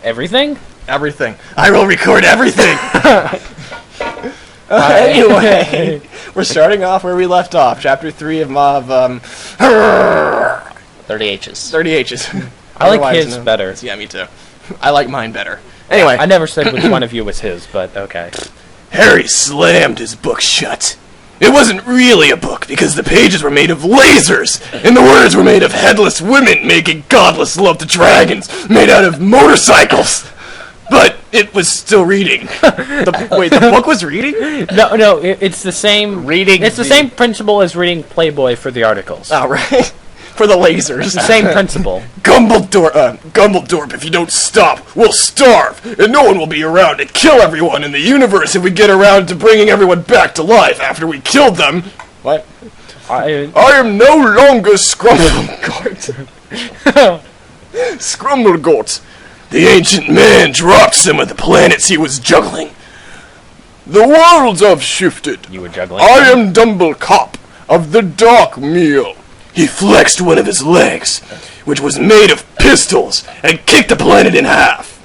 Everything? Everything. I will record everything! Anyway, we're starting off where we left off. Chapter 3 of 30 H's. 30 H's. I like his better. Yeah, me too. I like mine better. Anyway. I never said which one of you was his, but okay. Harry slammed his book shut. It wasn't really a book because the pages were made of lasers and the words were made of headless women making godless love to dragons made out of motorcycles. But it was still reading. Wait, the book was reading? No, it's the same reading. It's the same principle as reading Playboy for the articles. Oh, right. For the lasers. It's the same principle. Gumbledorp, if you don't stop, we'll starve, and no one will be around to kill everyone in the universe if we get around to bringing everyone back to life after we killed them. What? I am no longer Scrumblegort. Scrumblegort. The ancient man dropped some of the planets he was juggling. The worlds have shifted. You were juggling? I am Dumblecop of the Dark Meal. He flexed one of his legs, which was made of pistols, and kicked the planet in half.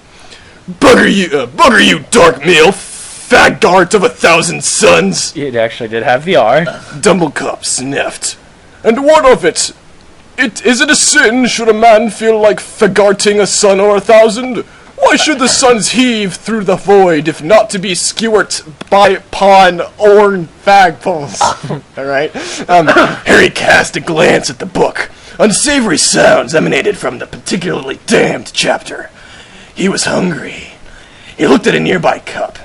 Bugger you, Dark Meal, fagart of 1,000 suns. It actually did have the R. Dumblecop sniffed. And what of it? Is it a sin should a man feel like fagarting a sun or 1,000? Why should the suns heave through the void if not to be skewered by pawn orn fagpoles? Alright? Harry cast a glance at the book. Unsavory sounds emanated from the particularly damned chapter. He was hungry. He looked at a nearby cup.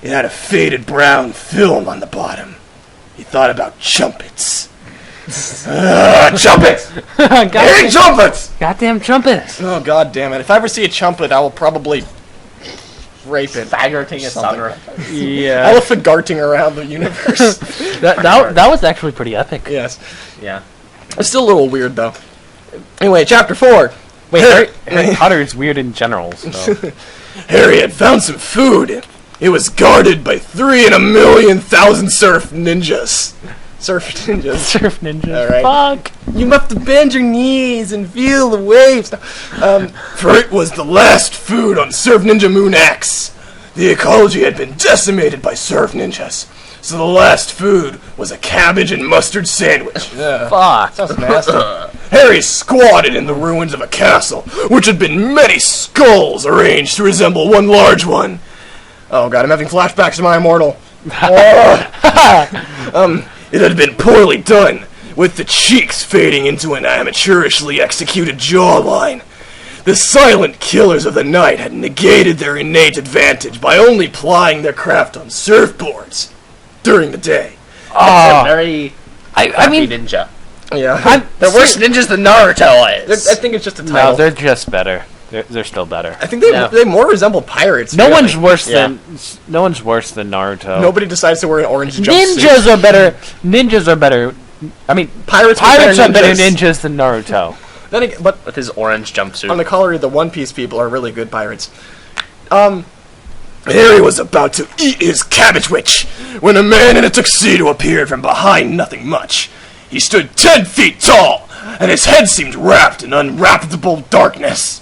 It had a faded brown film on the bottom. He thought about chumpets. Chumpets! Harry Chumpets! Goddamn trumpets! Oh, god damn it. If I ever see a chumpet, I will probably rape it. Fagarting a summer. Yeah. I will fagarting around the universe. that was actually pretty epic. Yes. Yeah. It's still a little weird, though. Anyway, chapter 4. Wait, Harry Potter is weird in general, so... Harry had found some food. It was guarded by 3 in a million thousand surf ninjas. Surf ninjas. Surf ninjas. All right. Fuck. You must bend your knees and feel the waves. For it was the last food on Surf Ninja Moon X. The ecology had been decimated by surf ninjas. So the last food was a cabbage and mustard sandwich. Fuck. Sounds nasty. Harry squatted in the ruins of a castle, which had been many skulls arranged to resemble one large one. Oh god, I'm having flashbacks to my immortal. It had been poorly done, with the cheeks fading into an amateurishly executed jawline. The silent killers of the night had negated their innate advantage by only plying their craft on surfboards during the day. It's a very I mean... ninja. Yeah. They're worse ninjas than Naruto is. I think it's just a title. No, they're just better. They're still better. I think they more resemble pirates. No really. one's worse than Naruto. Nobody decides to wear an orange jumpsuit. Ninjas are better. I mean, Pirates are better ninjas. ninjas than Naruto. Then again, but With his orange jumpsuit. on the color, the One Piece people are really good pirates. Harry was about to eat his cabbage witch when a man in a tuxedo appeared from behind nothing much. He stood 10 feet tall, and his head seemed wrapped in unwrappable darkness.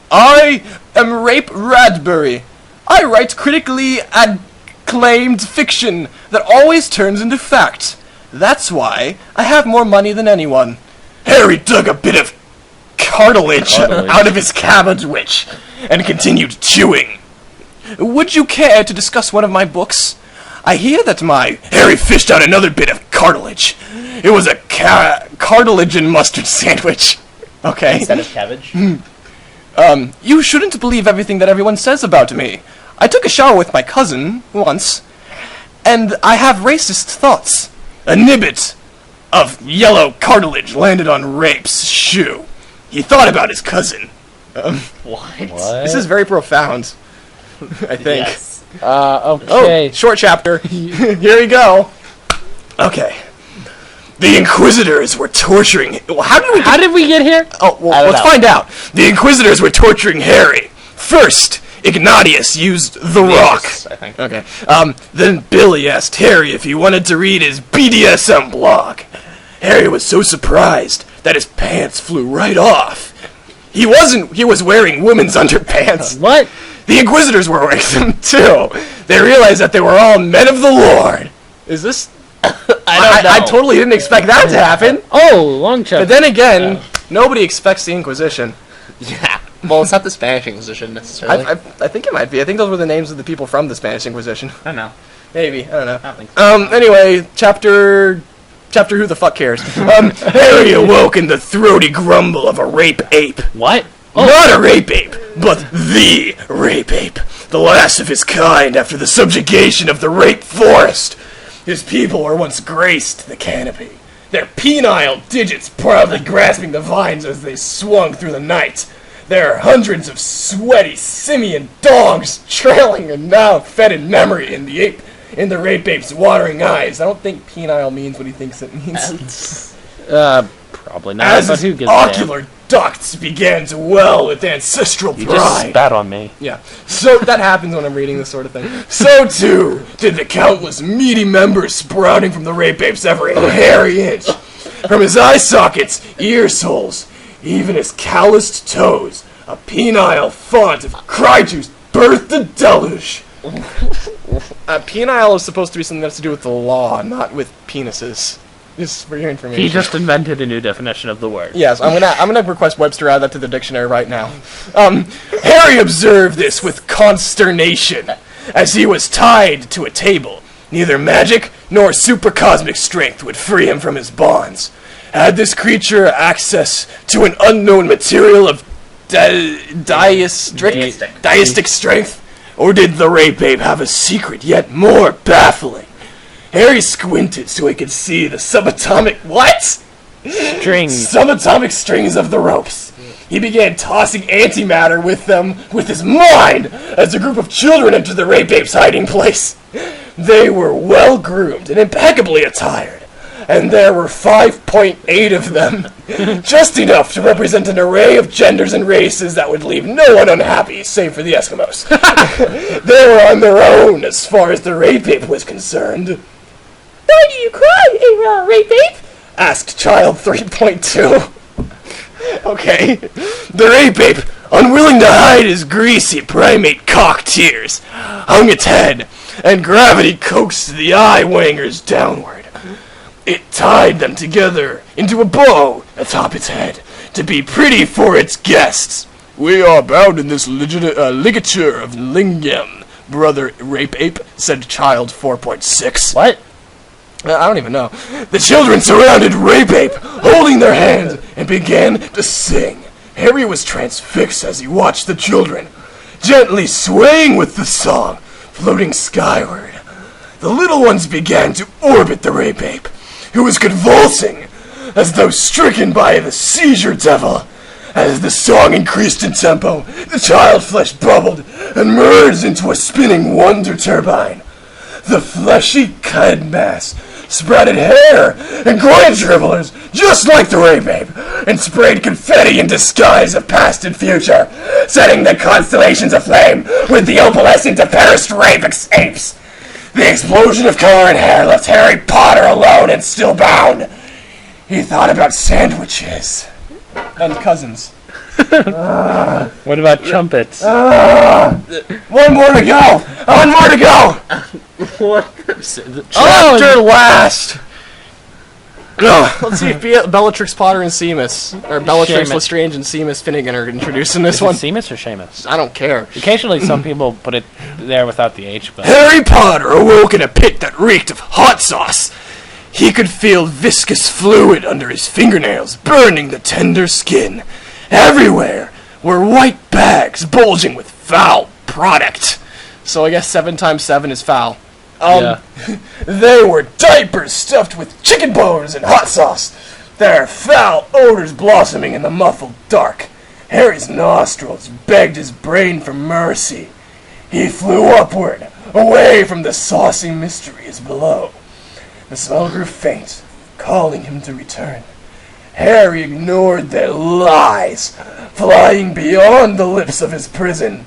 I am Rape Radbury. I write critically acclaimed fiction that always turns into fact. That's why I have more money than anyone. Harry dug a bit of cartilage out of his cabbage witch and continued chewing. Would you care to discuss one of my books? I hear that Harry fished out another bit of cartilage. It was a cartilage and mustard sandwich. Okay. Instead of cabbage. You shouldn't believe everything that everyone says about me. I took a shower with my cousin once, and I have racist thoughts. A nibbit of yellow cartilage landed on Rape's shoe. He thought about his cousin. What? This is very profound, I think. Yes. Okay. Oh, short chapter. Here we go. Okay. The Inquisitors were torturing... Well, how did we get here? Oh, well, let's find out. The Inquisitors were torturing Harry. First, Ignatius used the rock. I think. Okay. Then Billy asked Harry if he wanted to read his BDSM blog. Harry was so surprised that his pants flew right off. He wasn't. He was wearing women's underpants. What? The Inquisitors were wearing them too. They realized that they were all men of the Lord. Is this? I don't know. I totally didn't expect that to happen. Oh, long shot. But then again, nobody expects the Inquisition. Yeah. Well, it's not the Spanish Inquisition necessarily. I think it might be. I think those were the names of the people from the Spanish Inquisition. I don't know. Maybe. I don't know. I don't think so. Anyway, chapter who the fuck cares? Harry awoke in the throaty grumble of a rape ape. What? Not a rape ape, but the rape ape. The last of his kind after the subjugation of the rape forest. His people were once graced the canopy, their penile digits proudly grasping the vines as they swung through the night. There are hundreds of sweaty simian dogs trailing a now fetid memory in the rape ape's watering eyes. I don't think penile means what he thinks it means. Probably not. As but his who gives a damn? ocular ducts began to well with ancestral You just pride. spat on me. Yeah, so that happens when I'm reading this sort of thing. So too did the countless meaty members sprouting from the rape ape's every hairy inch. From his eye sockets, ear soles, even his calloused toes, a penile font of cry juice birthed a deluge. Penile is supposed to be something that's to do with the law, not with penises. Just for your information. He just invented a new definition of the word. Yes, I'm gonna request Webster add that to the dictionary right now. Harry observed this with consternation, as he was tied to a table. Neither magic nor supercosmic strength would free him from his bonds. Had this creature access to an unknown material of deistic strength, or did the rape ape have a secret yet more baffling? Harry squinted so he could see the subatomic subatomic strings of the ropes. He began tossing antimatter with them with his mind as a group of children entered the rape ape's hiding place. They were well groomed and impeccably attired, and there were 5.8 of them, just enough to represent an array of genders and races that would leave no one unhappy, save for the Eskimos. They were on their own as far as the rape ape was concerned. "Why do you cry, rape ape?" asked child 3.2. Okay. The rape ape, unwilling to hide his greasy primate cock tears, hung its head, and gravity coaxed the eye wangers downward. It tied them together into a bow atop its head to be pretty for its guests. "We are bound in this ligature of lingam, brother rape ape," said child 4.6. What? I don't even know. The children surrounded Rape Ape, holding their hands, and began to sing. Harry was transfixed as he watched the children, gently swaying with the song, floating skyward. The little ones began to orbit the Rape Ape, who was convulsing, as though stricken by the seizure devil. As the song increased in tempo, the child flesh bubbled and merged into a spinning wonder turbine. The fleshy head mass sprouted hair and groin dribblers, just like the Rape Ape, and sprayed confetti in disguise of past and future, setting the constellations aflame with the opalescent of perished rape apes. The explosion of color and hair left Harry Potter alone and still bound. He thought about sandwiches and cousins. What about trumpets? One more to go! One more to go! Chapter last! Let's see if Bellatrix Potter and Seamus, or Bellatrix Seamus. Lestrange and Seamus Finnegan are introduced in this Is one. it Seamus or Seamus? I don't care. Occasionally some people put it there without the H, but... Harry Potter awoke in a pit that reeked of hot sauce. He could feel viscous fluid under his fingernails, burning the tender skin. Everywhere were white bags bulging with foul product. So I guess 7 times 7 is foul. Yeah. They were diapers stuffed with chicken bones and hot sauce, their foul odors blossoming in the muffled dark. Harry's nostrils begged his brain for mercy. He flew upward, away from the saucy mysteries below. The smell grew faint, calling him to return. Harry ignored their lies, flying beyond the lips of his prison.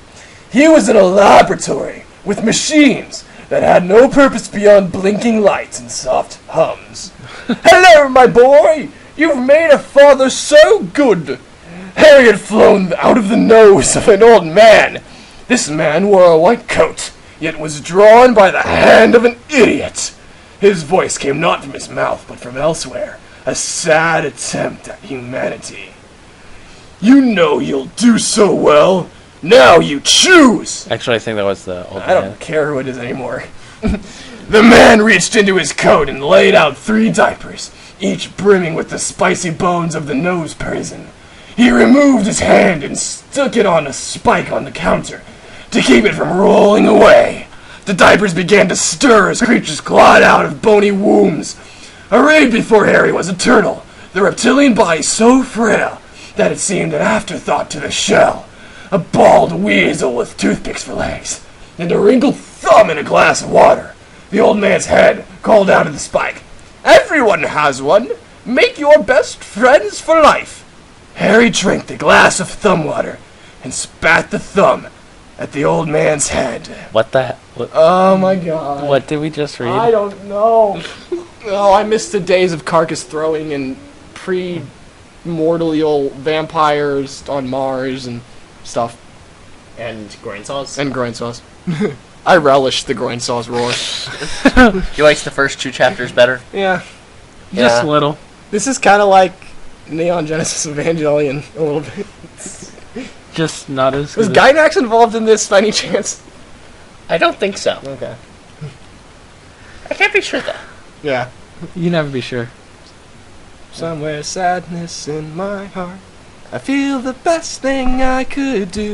He was in a laboratory with machines that had no purpose beyond blinking lights and soft hums. "Hello, my boy! You've made a father so good! Harry had flown out of the nose of an old man. This man wore a white coat, yet was drawn by the hand of an idiot. His voice came not from his mouth, but from elsewhere, a sad attempt at humanity. You know you'll do so well. Now you choose! Actually, I think that was the old I man. don't care who it is anymore. The man reached into his coat and laid out 3 diapers, each brimming with the spicy bones of the nose prison. He removed his hand and stuck it on a spike on the counter to keep it from rolling away. The diapers began to stir as creatures clawed out of bony wombs. Arrayed before Harry was a turtle, the reptilian body so frail that it seemed an afterthought to the shell. A bald weasel with toothpicks for legs, and a wrinkled thumb in a glass of water. The old man's head called out of the spike, "Everyone has one. Make your best friends for life." Harry drank the glass of thumb water and spat the thumb at the old man's head. What the? What, Oh my god. what did we just read? I don't know. Oh, I missed the days of carcass throwing and pre-mortal vampires on Mars and stuff. And groin saws. And groin saws. I relish the groin saws roar. He likes the first 2 chapters better. Yeah. Just a Yeah. little. This is kind of like Neon Genesis Evangelion a little bit. Just not as Was good. as- Gynax involved in this by any chance? I don't think so. Okay. I can't be sure though. Yeah. You can never be sure. Somewhere sadness in my heart. I feel the best thing I could do.